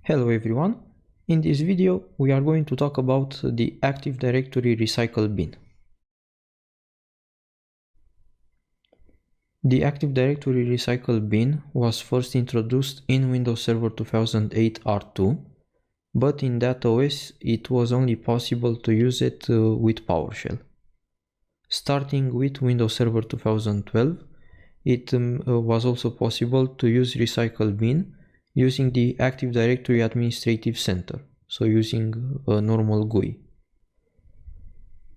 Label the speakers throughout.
Speaker 1: Hello everyone, in this video we are going to talk about the Active Directory Recycle bin. The Active Directory Recycle bin was first introduced in Windows Server 2008 R2, but in that OS it was only possible to use it with PowerShell. Starting with Windows Server 2012, it was also possible to use Recycle bin using the Active Directory Administrative Center, so using a normal GUI.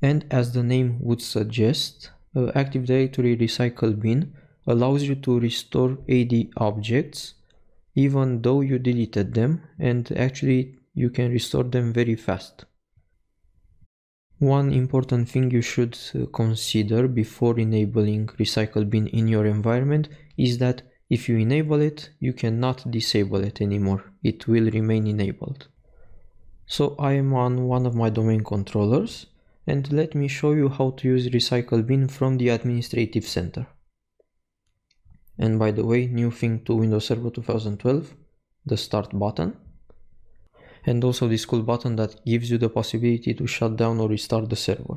Speaker 1: And as the name would suggest, Active Directory Recycle bin allows you to restore AD objects even though you deleted them, and actually you can restore them very fast. One important thing you should consider before enabling Recycle bin in your environment is that if you enable it, you cannot disable it anymore. It will remain enabled. So I am on one of my domain controllers, and let me show you how to use Recycle bin from the Administrative Center. And by the way, new thing to Windows Server 2012, the Start button. And also this cool button that gives you the possibility to shut down or restart the server.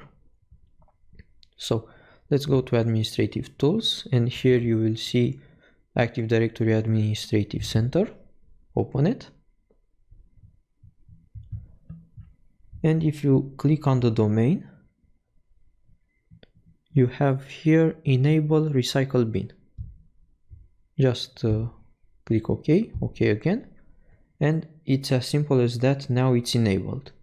Speaker 1: So let's go to Administrative Tools, and here you will see Active Directory Administrative Center. Open it. And if you click on the domain, you have here Enable Recycle bin. Just click OK, OK again. And it's as simple as that. Now it's enabled.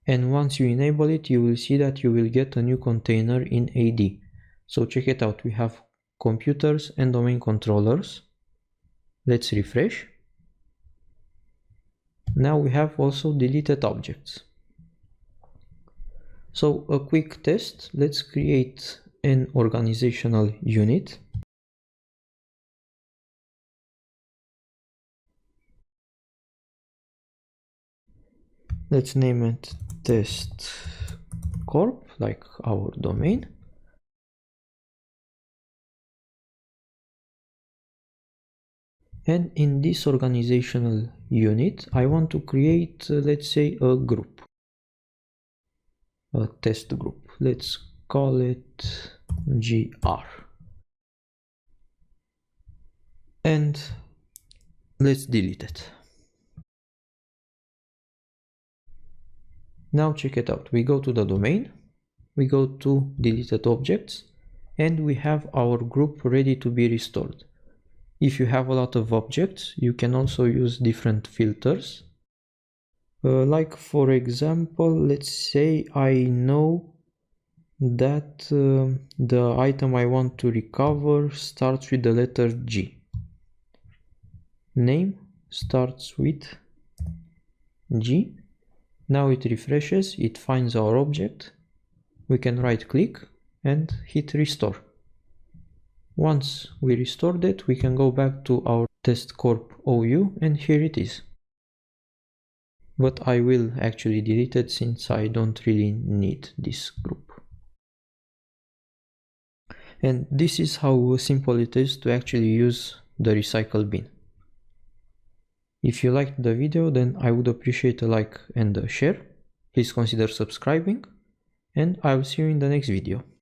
Speaker 1: And once you enable it, you will see that you will get a new container in AD. So check it out. We have computers and domain controllers. Let's refresh. Now we have also deleted objects. So a quick test. Let's create an organizational unit. Let's name it Test Corp, like our domain. And in this organizational unit, I want to create, let's say, a group, a test group. Let's call it GR. And let's delete it. Now check it out. We go to the domain, we go to deleted objects, and we have our group ready to be restored. If you have a lot of objects, you can also use different filters. Like for example, let's say I know that the item I want to recover starts with the letter G. Name starts with G. Now it refreshes, it finds our object. We can right click and hit restore. Once we restored it, we can go back to our test corp OU, and here it is. But I will actually delete it since I don't really need this group. And this is how simple it is to actually use the Recycle bin. If you liked the video, then I would appreciate a like and a share. Please consider subscribing, and I will see you in the next video.